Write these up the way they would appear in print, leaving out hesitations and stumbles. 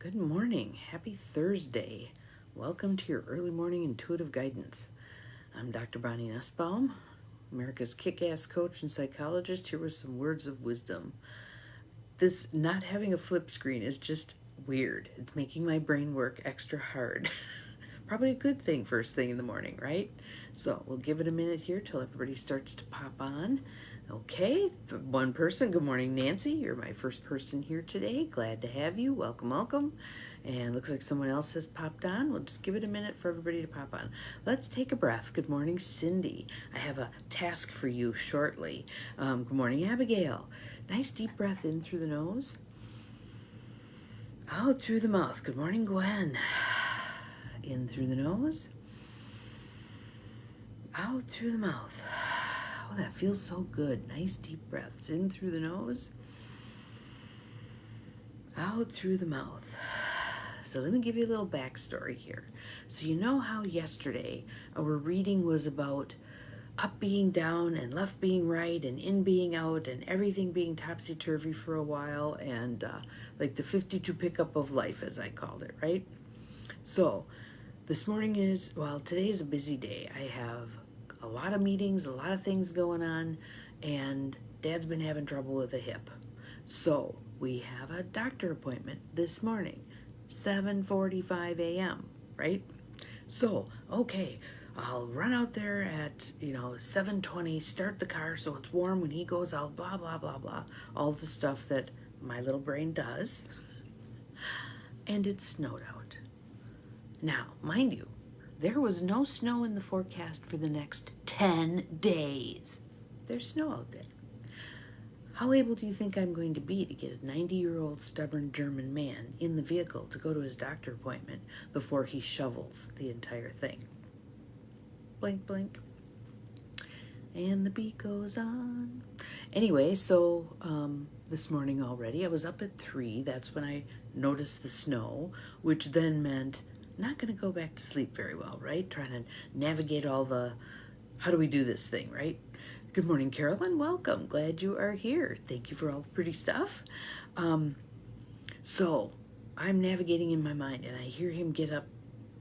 Good morning. Happy Thursday. Welcome to your early morning intuitive guidance. I'm Dr. Bonnie Nussbaum, America's kick-ass coach and psychologist, here with some words of wisdom. This not having a flip screen is just weird. It's making my brain work extra hard. Probably a good thing first thing in the morning, right? So we'll give it a minute here till everybody starts to pop on. Okay, one person. Good morning, Nancy. You're my first person here today. Glad to have you. Welcome, welcome. And looks like someone else has popped on. We'll just give it a minute for everybody to pop on. Let's take a breath. Good morning, Cindy. I have a task for you shortly. Good morning, Abigail. Nice deep breath in through the nose, out through the mouth. Good morning, Gwen. In through the nose, out through the mouth. Oh, that feels so good. Nice deep breaths in through the nose, out through the mouth. So let me give you a little backstory here. So you know how yesterday our reading was about up being down and left being right and in being out and everything being topsy-turvy for a while, and like the 52 pickup of life, as I called it, right? So this morning today is a busy day. I have a lot of meetings, a lot of things going on, and Dad's been having trouble with a hip. So we have a doctor appointment this morning, 7:45 a.m., right? So, okay, I'll run out there at, 7:20, start the car so it's warm when he goes out, blah, blah, blah, blah, all the stuff that my little brain does. And it snowed out. Now, mind you, there was no snow in the forecast for the next 10 days. There's snow out there. How able do you think I'm going to be to get a 90-year-old stubborn German man in the vehicle to go to his doctor appointment before he shovels the entire thing? Blink, blink. And the beat goes on. Anyway, so this morning already, I was up at 3. That's when I noticed the snow, which then meant not going to go back to sleep very well, right? Trying to navigate all the, how do we do this thing, right? Good morning, Carolyn. Welcome. Glad you are here. Thank you for all the pretty stuff. So I'm navigating in my mind, and I hear him get up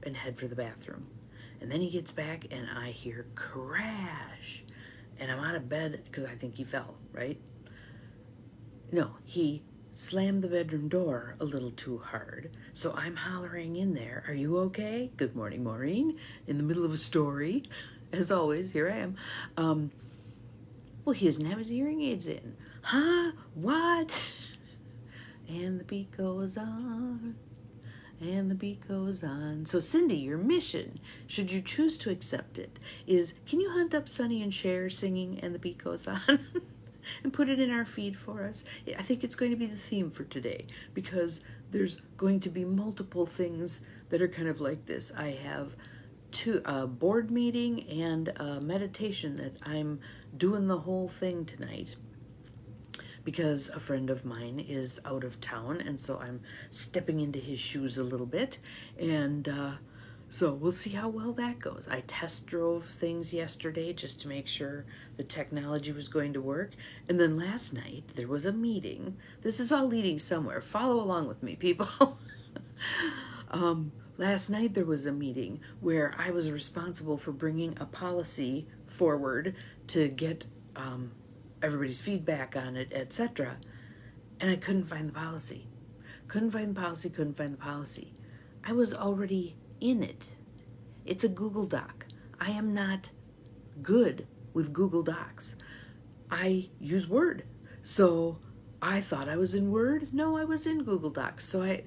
and head for the bathroom. And then he gets back, and I hear crash. And I'm out of bed because I think he fell, right? No, he slammed the bedroom door a little too hard. So I'm hollering in there, "Are you okay?" Good morning, Maureen. In the middle of a story. As always, here I am. Well, he doesn't have his hearing aids in. Huh? What? And the beat goes on. And the beat goes on. So, Cindy, your mission, should you choose to accept it, is can you hunt up Sonny and Cher singing And the Beat Goes On and put it in our feed for us? I think it's going to be the theme for today because there's going to be multiple things that are kind of like this. I have a board meeting and a meditation that I'm doing the whole thing tonight because a friend of mine is out of town, and so I'm stepping into his shoes a little bit, and so we'll see how well that goes. I test drove things yesterday just to make sure the technology was going to work, and then last night there was a meeting. This is all leading somewhere. Follow along with me, people. Last night there was a meeting where I was responsible for bringing a policy forward to get everybody's feedback on it, etc. And I couldn't find the policy. Couldn't find the policy. I was already in it. It's a Google Doc. I am not good with Google Docs. I use Word. So I thought I was in Word. No, I was in Google Docs. So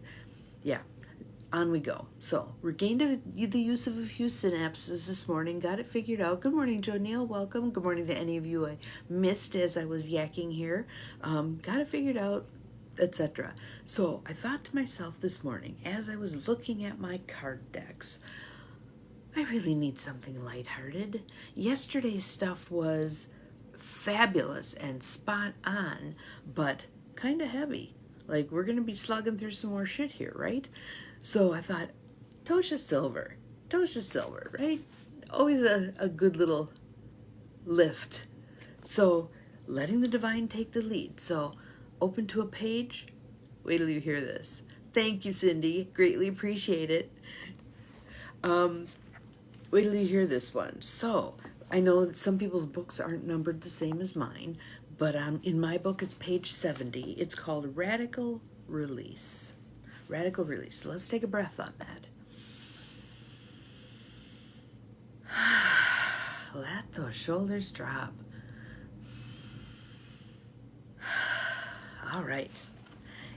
on we go. So regained the use of a few synapses this morning. Got it figured out. Good morning, Joe Neal. Welcome. Good morning to any of you I missed as I was yakking here. Got it figured out, etc. So I thought to myself this morning as I was looking at my card decks, I really need something lighthearted. Yesterday's stuff was fabulous and spot on, but kind of heavy. Like, we're going to be slugging through some more shit here, right? So I thought, Tosha Silver, right? Always a good little lift. So letting the divine take the lead. So open to a page, wait till you hear this. Thank you, Cindy. Greatly appreciate it. Wait till you hear this one. So, I know that some people's books aren't numbered the same as mine, but in my book it's page 70. It's called Radical Release. Radical Release. So let's take a breath on that. Let those shoulders drop. All right.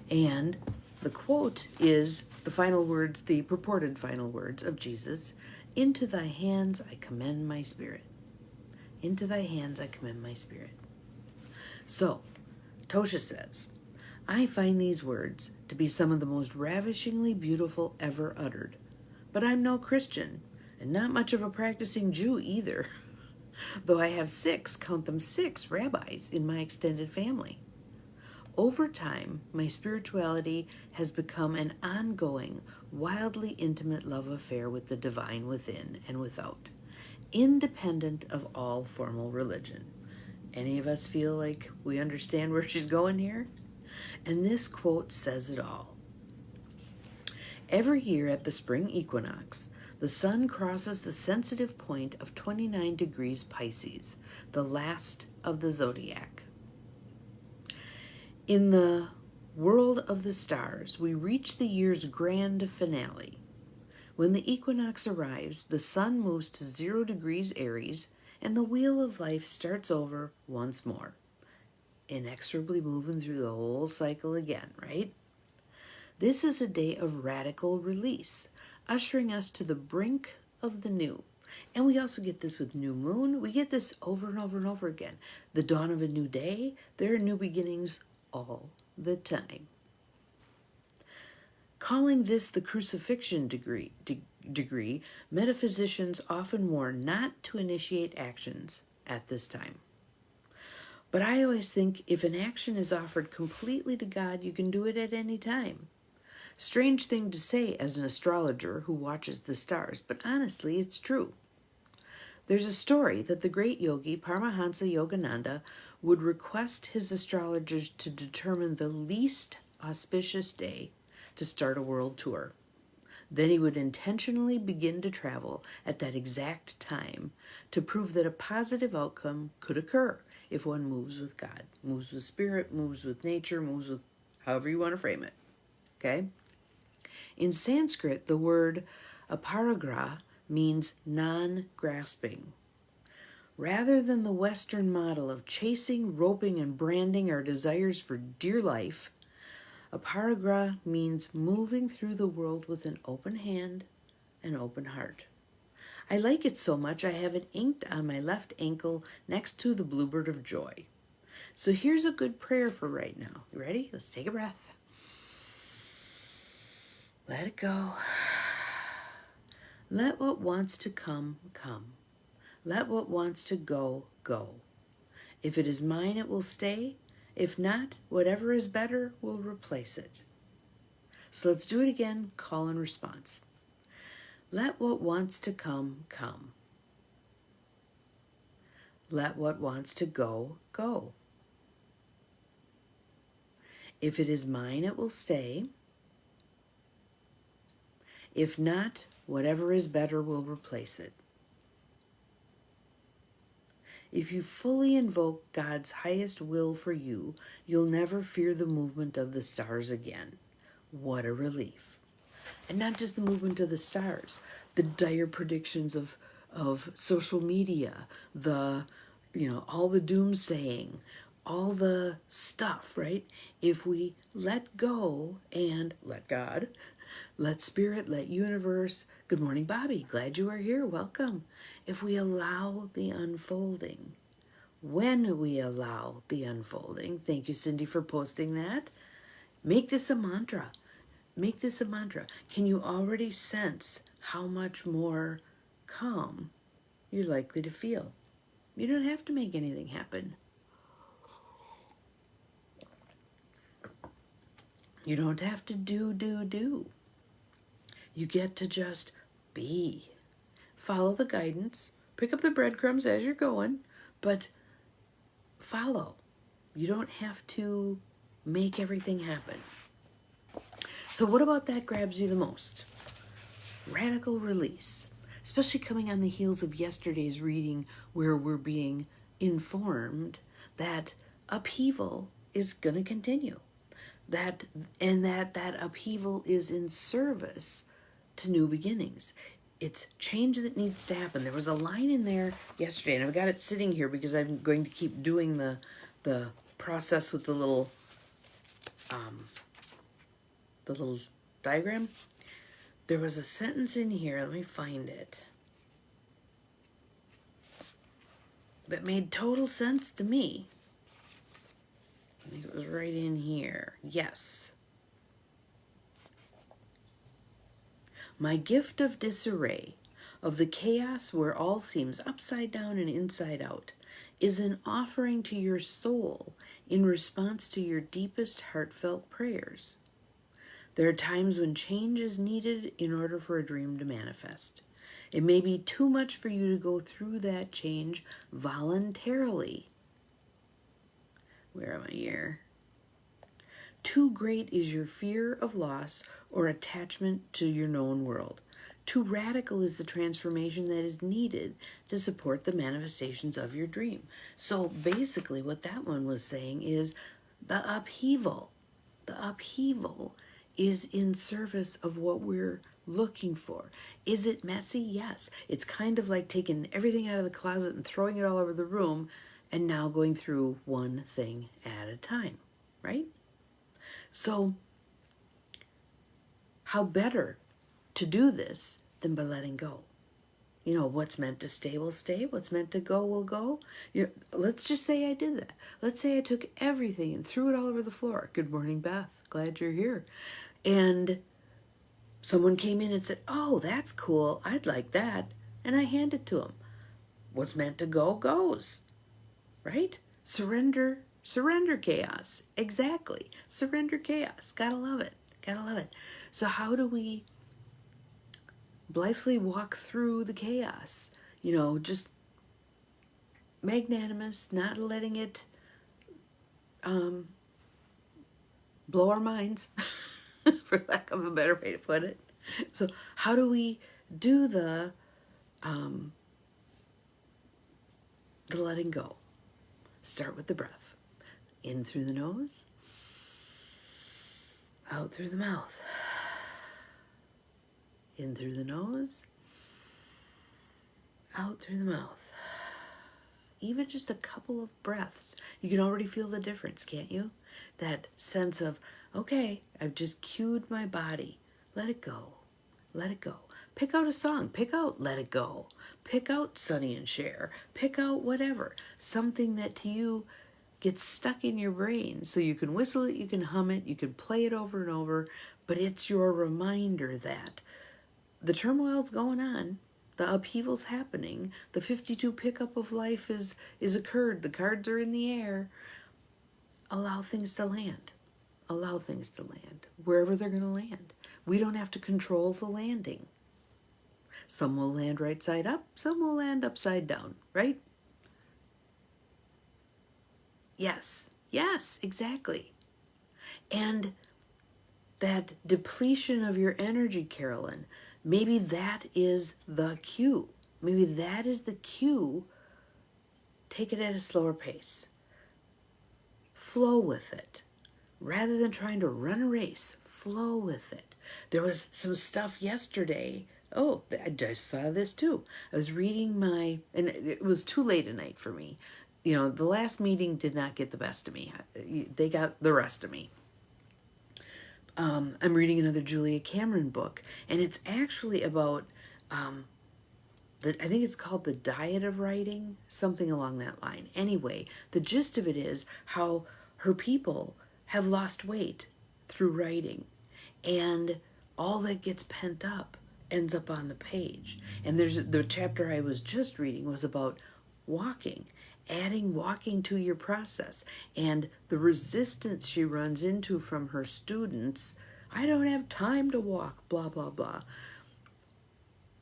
And the quote is the final words, the purported final words of Jesus. Into thy hands I commend my spirit. Into thy hands I commend my spirit. So, Tosha says, I find these words to be some of the most ravishingly beautiful ever uttered. But I'm no Christian, and not much of a practicing Jew either, though I have count them six rabbis in my extended family. Over time, my spirituality has become an ongoing, wildly intimate love affair with the divine within and without, independent of all formal religion. Any of us feel like we understand where she's going here? And this quote says it all. Every year at the spring equinox, the sun crosses the sensitive point of 29 degrees Pisces, the last of the zodiac. In the world of the stars, we reach the year's grand finale. When the equinox arrives, the sun moves to 0 degrees Aries, and the wheel of life starts over once more, inexorably moving through the whole cycle again, right? This is a day of radical release, ushering us to the brink of the new. And we also get this with new moon. We get this over and over and over again. The dawn of a new day, there are new beginnings all the time. Calling this the crucifixion degree, metaphysicians often warn not to initiate actions at this time. But I always think if an action is offered completely to God, you can do it at any time. Strange thing to say as an astrologer who watches the stars, but honestly, it's true. There's a story that the great yogi Paramahansa Yogananda would request his astrologers to determine the least auspicious day to start a world tour. Then he would intentionally begin to travel at that exact time to prove that a positive outcome could occur if one moves with God, moves with spirit, moves with nature, moves with however you want to frame it. Okay? In Sanskrit, the word aparagra means non-grasping. Rather than the Western model of chasing, roping, and branding our desires for dear life, aparagra means moving through the world with an open hand and open heart. I like it so much I have it inked on my left ankle next to the bluebird of joy. So here's a good prayer for right now. You ready? Let's take a breath. Let it go. Let what wants to come, come. Let what wants to go, go. If it is mine, it will stay. If not, whatever is better will replace it. So let's do it again, call and response. Let what wants to come, come. Let what wants to go, go. If it is mine, it will stay. If not, whatever is better will replace it. If you fully invoke God's highest will for you, you'll never fear the movement of the stars again. What a relief. And not just the movement of the stars, the dire predictions of social media, all the doomsaying, all the stuff, right? If we let go and let God, let spirit, let universe. Good morning, Bobby. Glad you are here. Welcome. If we allow the unfolding, when we allow the unfolding, thank you, Cindy, for posting that. Make this a mantra. Make this a mantra. Can you already sense how much more calm you're likely to feel? You don't have to make anything happen. You don't have to do. You get to just be. Follow the guidance. Pick up the breadcrumbs as you're going, but follow. You don't have to make everything happen. So what about that grabs you the most? Radical release, especially coming on the heels of yesterday's reading where we're being informed that upheaval is going to continue. That upheaval is in service to new beginnings. It's change that needs to happen. There was a line in there yesterday, and I've got it sitting here because I'm going to keep doing the process with the little diagram. There was a sentence in here, let me find it, that made total sense to me. I think it was right in here. Yes. My gift of disarray, of the chaos where all seems upside down and inside out, is an offering to your soul in response to your deepest heartfelt prayers. There are times when change is needed in order for a dream to manifest. It may be too much for you to go through that change voluntarily. Where am I here? Too great is your fear of loss or attachment to your known world. Too radical is the transformation that is needed to support the manifestations of your dream. So basically what that one was saying is the upheaval is in service of what we're looking for. Is it messy? Yes. It's kind of like taking everything out of the closet and throwing it all over the room and now going through one thing at a time, right? So how better to do this than by letting go? You know, what's meant to stay will stay. What's meant to go will go. Let's just say I did that. Let's say I took everything and threw it all over the floor. Good morning, Beth. Glad you're here. And someone came in and said, oh, that's cool. I'd like that. And I hand it to them. What's meant to go goes, right? Surrender chaos. Exactly. Surrender chaos. Gotta love it. Gotta love it. So how do we blithely walk through the chaos? You know, just magnanimous, not letting it blow our minds, for lack of a better way to put it. So how do we do the letting go? Start with the breath. In through the nose, out through the mouth. In through the nose, out through the mouth. Even just a couple of breaths, you can already feel the difference, can't you? That sense of, okay, I've just cued my body. Let it go. Let it go. Pick out a song. Pick out Let It Go. Pick out Sonny and Cher. Pick out whatever. Something that to you gets stuck in your brain. So you can whistle it, you can hum it, you can play it over and over, but it's your reminder that the turmoil's going on. The upheaval's happening. The 52 pickup of life is occurred. The cards are in the air. Allow things to land. Allow things to land wherever they're going to land. We don't have to control the landing. Some will land right side up. Some will land upside down, right? Yes. Yes, exactly. And that depletion of your energy, Carolyn, maybe that is the cue. Maybe that is the cue. Take it at a slower pace. Flow with it. Rather than trying to run a race, flow with it. There was some stuff yesterday. Oh, I just saw this too. I was reading and it was too late at night for me. You know, the last meeting did not get the best of me. They got the rest of me. I'm reading another Julia Cameron book, and it's actually about, I think it's called The Diet of Writing, something along that line. Anyway, the gist of it is how her people have lost weight through writing, and all that gets pent up ends up on the page. And the chapter I was just reading was about walking, adding walking to your process, and the resistance she runs into from her students. I don't have time to walk, blah, blah, blah.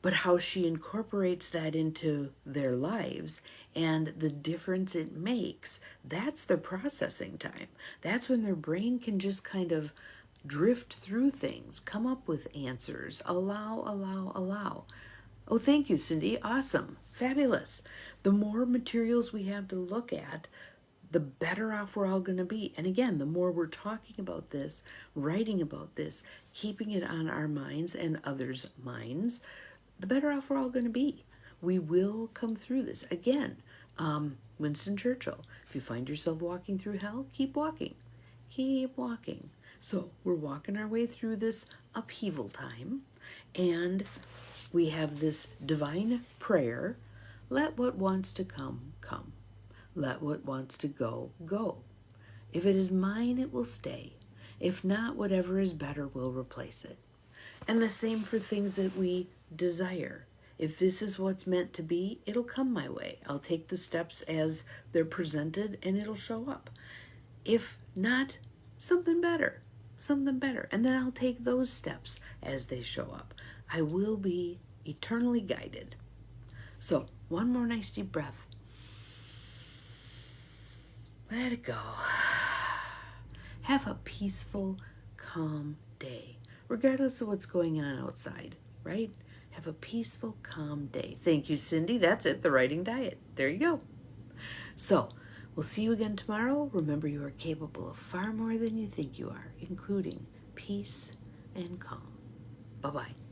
But how she incorporates that into their lives and the difference it makes, that's their processing time. That's when their brain can just kind of drift through things, come up with answers, allow, allow, allow. Oh, thank you, Cindy. Awesome. Fabulous. The more materials we have to look at, the better off we're all going to be. And again, the more we're talking about this, writing about this, keeping it on our minds and others' minds, the better off we're all going to be. We will come through this. Again, Winston Churchill, if you find yourself walking through hell, keep walking. Keep walking. So we're walking our way through this upheaval time, and we have this divine prayer. Let what wants to come, come. Let what wants to go, go. If it is mine, it will stay. If not, whatever is better will replace it. And the same for things that we desire. If this is what's meant to be, it'll come my way. I'll take the steps as they're presented and it'll show up. If not, something better. And then I'll take those steps as they show up. I will be eternally guided. So, one more nice deep breath. Let it go. Have a peaceful, calm day, regardless of what's going on outside, right? Have a peaceful, calm day. Thank you, Cindy. That's it, the writing diet. There you go. So, we'll see you again tomorrow. Remember, you are capable of far more than you think you are, including peace and calm. Bye-bye.